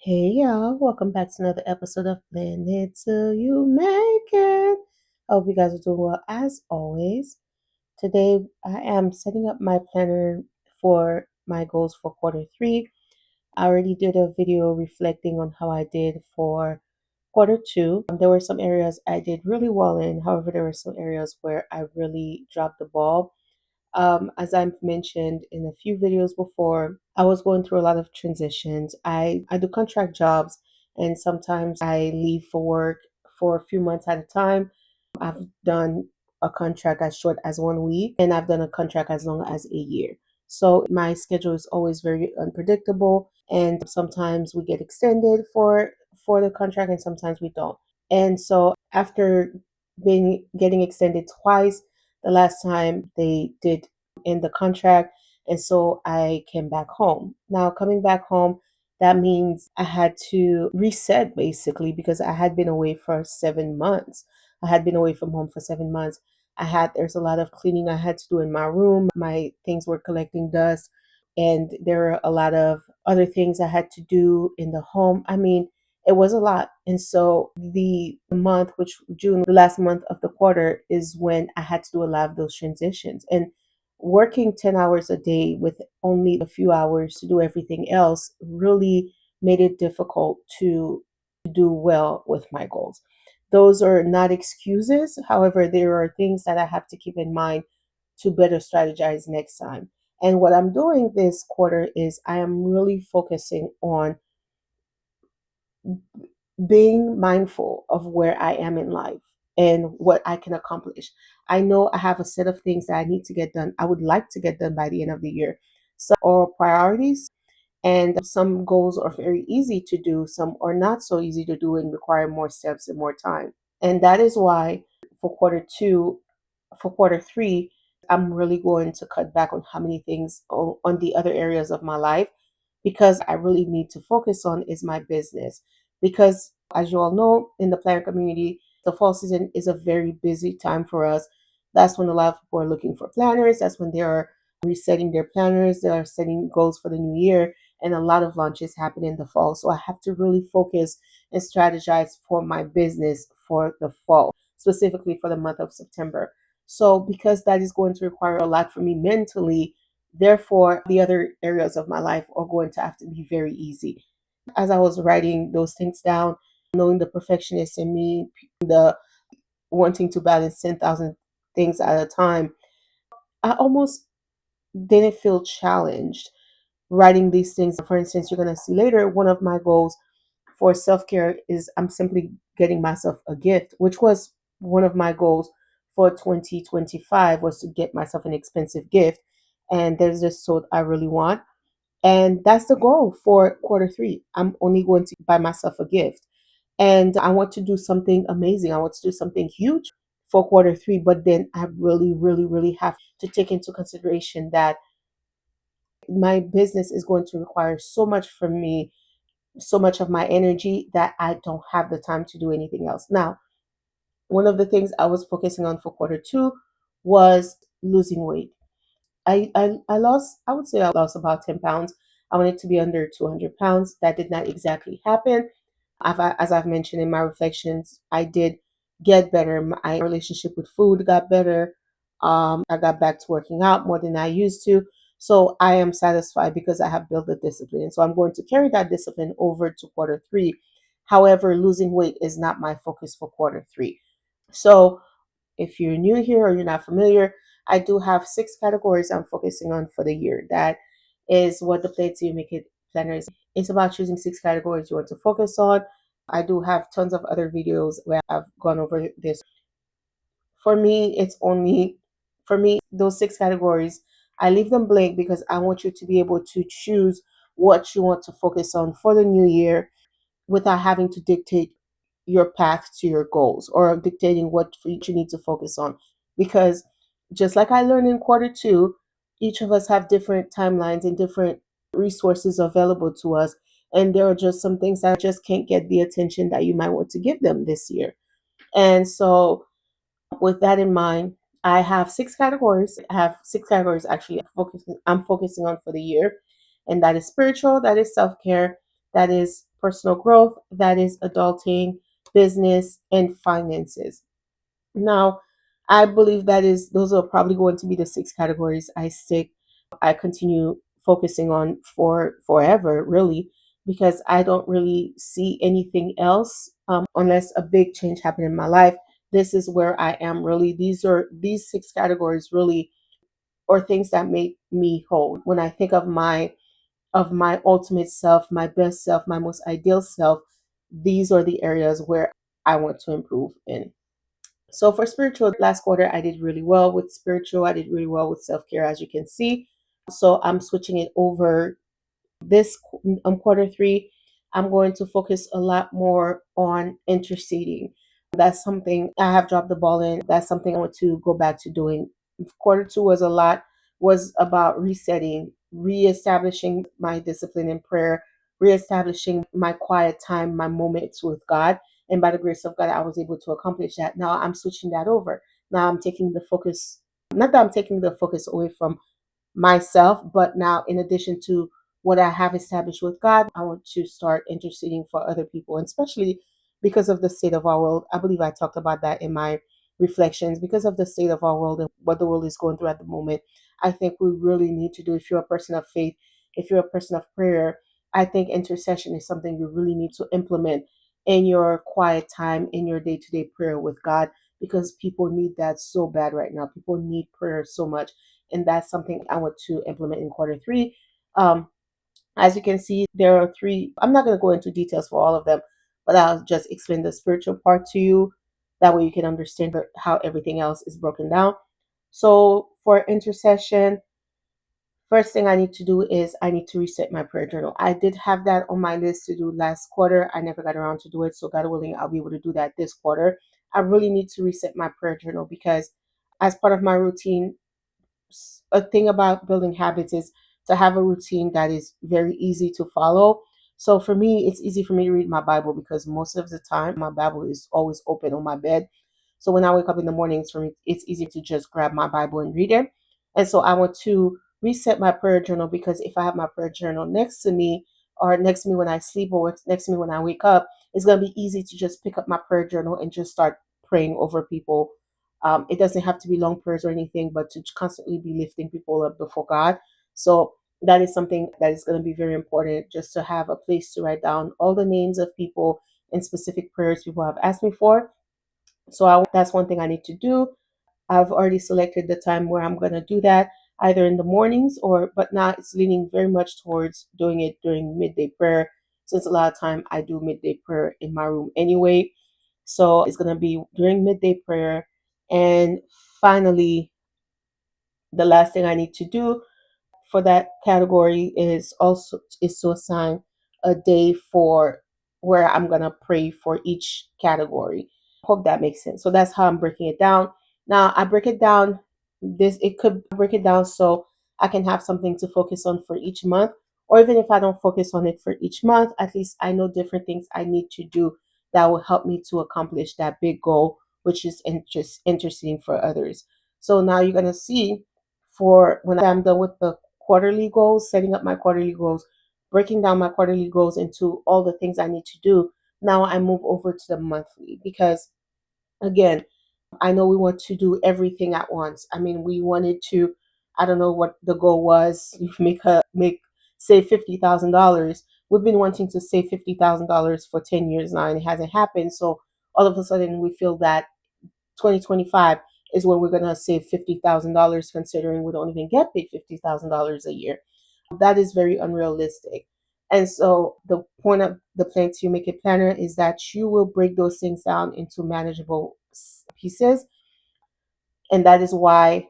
Hey y'all, welcome back to another episode of Blend It Till You Make It. I hope you guys are doing well as always. Today I am setting up my planner for my goals for quarter three. I already did a video reflecting on how I did for quarter two. There were some areas I did really well in, however, there were some areas where I really dropped the ball. As I've mentioned in a few videos before, I was going through a lot of transitions. I do contract jobs, and sometimes I leave for work for a few months at a time. I've done a contract as short as 1 week, and I've done a contract as long as a year. So my schedule is always very unpredictable, and sometimes we get extended for the contract, and sometimes we don't. And so after being getting extended twice, the last time they did end the contract, and so I came back home. Now coming back home, that means I had to reset basically because I had been away for 7 months. I had been away from home for 7 months. There's a lot of cleaning I had to do in my room. My things were collecting dust, and there were a lot of other things I had to do in the home. I mean, it was a lot. And so the month, which June, the last month of the quarter, is when I had to do a lot of those transitions. And working 10 hours a day with only a few hours to do everything else really made it difficult to do well with my goals. Those are not excuses. However, there are things that I have to keep in mind to better strategize next time. And what I'm doing this quarter is I am really focusing on being mindful of where I am in life and what I can accomplish. I know I have a set of things that I need to get done. I would like to get done by the end of the year. Some are priorities, and some goals are very easy to do, some are not so easy to do and require more steps and more time. And that is why for quarter two, for quarter three, I'm really going to cut back on how many things on the other areas of my life, because I really need to focus on is my business. Because as you all know, in the planner community, the fall season is a very busy time for us. That's when a lot of people are looking for planners. That's when they are resetting their planners. They are setting goals for the new year, and a lot of launches happen in the fall. So I have to really focus and strategize for my business for the fall, specifically for the month of September. So, because that is going to require a lot for me mentally, therefore, the other areas of my life are going to have to be very easy. As I was writing those things down, knowing the perfectionist in me, the wanting to balance 10,000 things at a time, I almost didn't feel challenged writing these things. For instance, you're going to see later, one of my goals for self care is I'm simply getting myself a gift, which was one of my goals for 2025, was to get myself an expensive gift. And there's this suit I really want. And that's the goal for quarter three. I'm only going to buy myself a gift. And I want to do something amazing. I want to do something huge for quarter three. But then I really, really, really have to take into consideration that my business is going to require so much from me, so much of my energy, that I don't have the time to do anything else. Now, one of the things I was focusing on for quarter two was losing weight. I lost, I would say I lost about 10 pounds. I wanted to be under 200 pounds. That did not exactly happen. As I've mentioned in my reflections, I did get better. My relationship with food got better. I got back to working out more than I used to. So I am satisfied because I have built the discipline. And so I'm going to carry that discipline over to quarter three. However, losing weight is not my focus for quarter three. So if you're new here or you're not familiar, I do have 6 categories I'm focusing on for the year. That is what the Play Till You Make It planner is. It's about choosing 6 categories you want to focus on. I do have tons of other videos where I've gone over this. For me, those 6 categories, I leave them blank because I want you to be able to choose what you want to focus on for the new year without having to dictate your path to your goals or dictating what you need to focus on. Because just like I learned in quarter two, each of us have different timelines and different resources available to us. And there are just some things that just can't get the attention that you might want to give them this year. And so, with that in mind, I have 6 categories. I have 6 categories actually I'm focusing on for the year. And that is spiritual, that is self care, that is personal growth, that is adulting, business, and finances. Now, I believe that is those are probably going to be the six categories I continue focusing on for forever, really, because I don't really see anything else unless a big change happened in my life. This is where I am really. These six categories really or things that make me whole. When I think of my ultimate self, my best self, my most ideal self, these are the areas where I want to improve in. So for spiritual, last quarter I did really well with spiritual. I did really well with self-care, as you can see. So I'm switching it over this quarter three. I'm going to focus a lot more on interceding. That's something I have dropped the ball in. That's something I want to go back to doing. Quarter two was about resetting, reestablishing my discipline in prayer, reestablishing my quiet time, my moments with God. And by the grace of God, I was able to accomplish that. Now I'm switching that over. Now I'm taking the focus, not that I'm taking the focus away from myself, but now in addition to what I have established with God, I want to start interceding for other people, and especially because of the state of our world. I believe I talked about that in my reflections. Because of the state of our world and what the world is going through at the moment, I think we really need to do, if you're a person of faith, if you're a person of prayer, I think intercession is something you really need to implement in your quiet time, in your day to day prayer with God, because people need that so bad right now. People need prayer so much. And that's something I want to implement in quarter three. Um, as you can see, there are three. I'm not going to go into details for all of them, but I'll just explain the spiritual part to you. That way you can understand how everything else is broken down. So for intercession, first thing I need to do is I need to reset my prayer journal. I did have that on my list to do last quarter. I never got around to do it. So God willing, I'll be able to do that this quarter. I really need to reset my prayer journal because as part of my routine, a thing about building habits is to have a routine that is very easy to follow. So for me, it's easy for me to read my Bible because most of the time my Bible is always open on my bed. So when I wake up in the mornings, for me, it's easy to just grab my Bible and read it. And so I want to reset my prayer journal because if I have my prayer journal next to me or next to me when I sleep or next to me when I wake up, it's going to be easy to just pick up my prayer journal and just start praying over people. It doesn't have to be long prayers or anything, but to constantly be lifting people up before God. So that is something that is going to be very important, just to have a place to write down all the names of people and specific prayers people have asked me for. So that's one thing I need to do. I've already selected the time where I'm going to do that, either in the mornings but now it's leaning very much towards doing it during midday prayer, since a lot of time I do midday prayer in my room anyway. So it's going to be during midday prayer. And finally, the last thing I need to do for that category is to assign a day for where I'm gonna pray for each category. Hope that makes sense. So that's how I'm breaking it down. Now I break it down this it could break it down so I can have something to focus on for each month. Or even if I don't focus on it for each month, at least I know different things I need to do that will help me to accomplish that big goal, which is interceding for others. So now you're gonna see for when I'm done with the quarterly goals, setting up my quarterly goals, breaking down my quarterly goals into all the things I need to do. Now I move over to the monthly because, again, I know we want to do everything at once. I mean, we wanted to, I don't know what the goal was, save $50,000. We've been wanting to save $50,000 for 10 years now and it hasn't happened. So all of a sudden we feel that 2025 is where we're going to save $50,000, considering we don't even get paid $50,000 a year. That is very unrealistic. And so the point of the Plan to Make It Planner is that you will break those things down into manageable pieces. And that is why,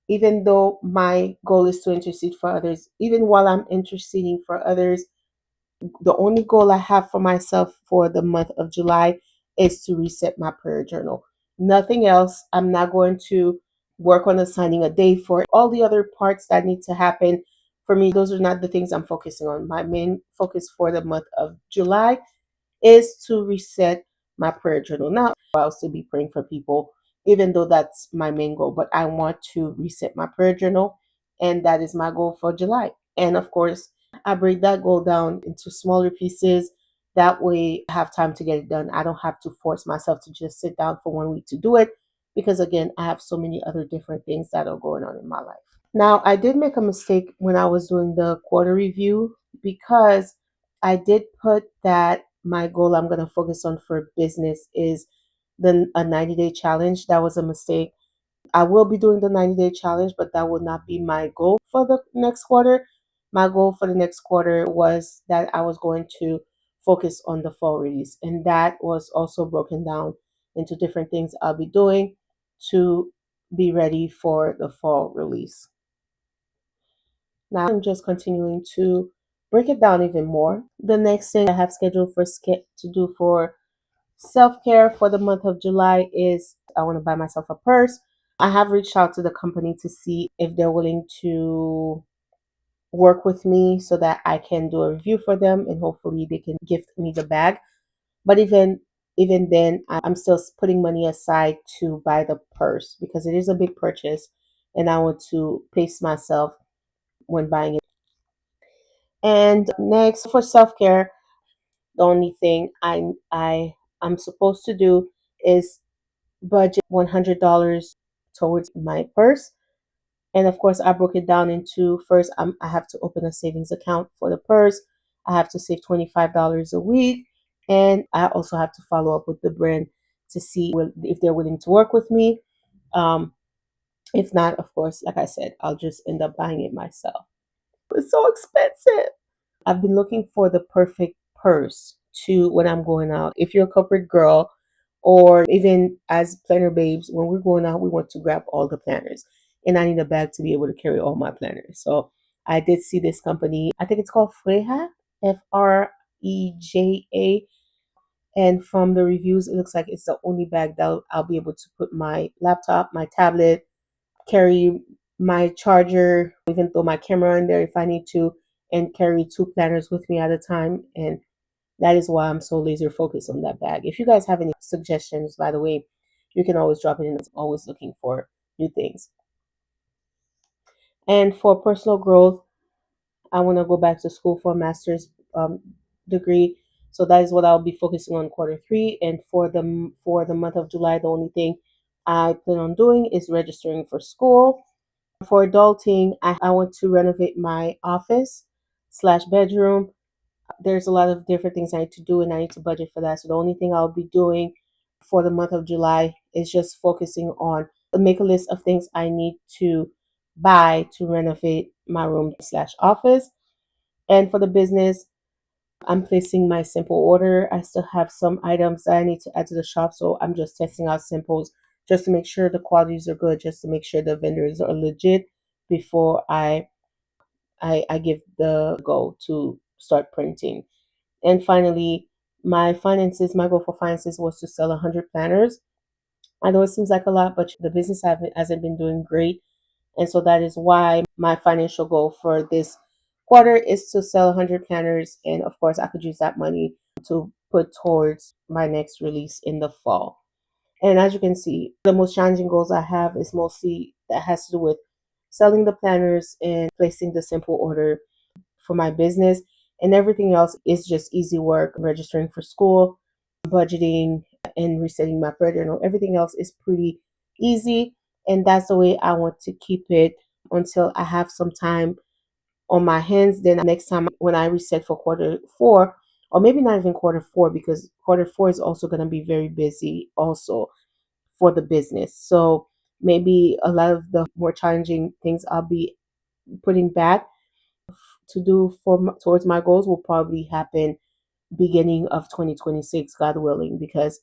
even though my goal is to intercede for others, even while I'm interceding for others, the only goal I have for myself for the month of July is to reset my prayer journal. Nothing else. I'm not going to work on assigning a day for all the other parts that need to happen. For me, those are not the things I'm focusing on. My main focus for the month of July is to reset my prayer journal. Now, I'll still be praying for people, even though that's my main goal, but I want to reset my prayer journal, and that is my goal for July. And of course, I break that goal down into smaller pieces That way I have time to get it done. I don't have to force myself to just sit down for 1 week to do it because again, I have so many other different things that are going on in my life. Now, I did make a mistake when I was doing the quarter review because I did put that my goal I'm going to focus on for business is a 90-day challenge. That was a mistake. I will be doing the 90-day challenge, but that will not be my goal for the next quarter. My goal for the next quarter was that I was going to focus on the fall release, and that was also broken down into different things I'll be doing to be ready for the fall release. Now I'm just continuing to break it down even more. The next thing I have scheduled to do for self-care for the month of July is I want to buy myself a purse. I have reached out to the company to see if they're willing to work with me so that I can do a review for them and hopefully they can gift me the bag. But even then, I'm still putting money aside to buy the purse because it is a big purchase and I want to pace myself when buying it. And next for self-care, the only thing I'm supposed to do is budget $100 towards my purse. And of course, I broke it down into first, I have to open a savings account for the purse. I have to save $25 a week. And I also have to follow up with the brand to see if they're willing to work with me. Um, if not, of course, like I said, I'll just end up buying it myself. It's so expensive. I've been looking for the perfect purse to when I'm going out. If you're a corporate girl, or even as planner babes, when we're going out, we want to grab all the planners. And I need a bag to be able to carry all my planners. So I did see this company. I think it's called Freja, Freja. And from the reviews, it looks like it's the only bag that I'll be able to put my laptop, my tablet, carry my charger, even throw my camera in there if I need to, and carry two planners with me at a time. And that is why I'm so laser focused on that bag. If you guys have any suggestions, by the way, you can always drop it in. I'm always looking for new things. And for personal growth, I want to go back to school for a master's degree. So that is what I'll be focusing on quarter 3. And for the month of July, the only thing I plan on doing is registering for school. For adulting, I want to renovate my office slash bedroom. There's a lot of different things I need to do and I need to budget for that. So the only thing I'll be doing for the month of July is just focusing on make a list of things I need to buy to renovate my room slash office. And for the business, I'm placing my simple order. I still have some items that I need to add to the shop. So I'm just testing out simples just to make sure the qualities are good, just to make sure the vendors are legit before I give the go to start printing. And finally, my goal for finances was to sell 100 planners. I know it seems like a lot, but the business hasn't been doing great. And so that is why my financial goal for this quarter is to sell 100 planners. And of course, I could use that money to put towards my next release in the fall. And as you can see, the most challenging goals I have is mostly that has to do with selling the planners and placing the simple order for my business. And everything else is just easy work, registering for school, budgeting, and resetting my credit. Everything else is pretty easy. And that's the way I want to keep it until I have some time on my hands. Then next time when I reset for quarter 4, or maybe not even quarter 4, because quarter 4 is also going to be very busy also for the business. So maybe a lot of the more challenging things I'll be putting back to do towards my goals will probably happen beginning of 2026, God willing, because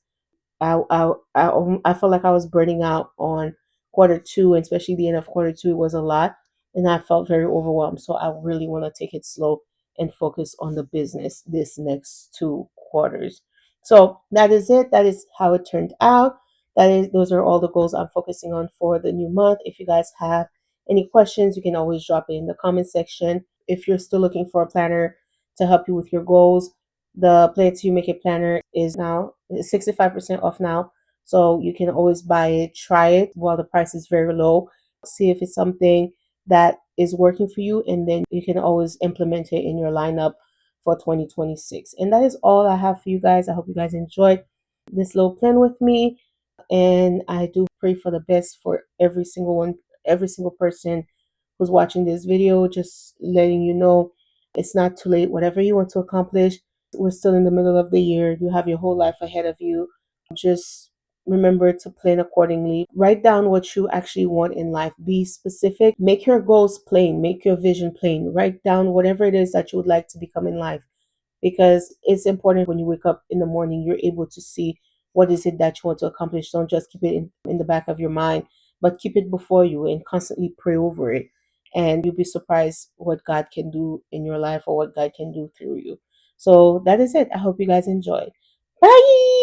I felt like I was burning out on quarter 2, and especially the end of quarter 2 was a lot, and I felt very overwhelmed. So I really want to take it slow and focus on the business this next 2 quarters. So that is it. That is how it turned out. Those are all the goals I'm focusing on for the new month. If you guys have any questions, you can always drop it in the comment section. If you're still looking for a planner to help you with your goals, the Plan to Make It planner is now 65% off now. So you can always buy it, try it while the price is very low. See if it's something that is working for you, and then you can always implement it in your lineup for 2026. And that is all I have for you guys. I hope you guys enjoyed this little plan with me. And I do pray for the best for every single one, every single person who's watching this video. Just letting you know it's not too late. Whatever you want to accomplish, we're still in the middle of the year. You have your whole life ahead of you. Just remember to plan accordingly. Write down what you actually want in life. Be specific. Make your goals plain. Make your vision plain. Write down whatever it is that you would like to become in life, because it's important when you wake up in the morning, you're able to see what is it that you want to accomplish. Don't just keep it in the back of your mind, but keep it before you and constantly pray over it. And you'll be surprised what God can do in your life or what God can do through you. So that is it. I hope you guys enjoyed. Bye.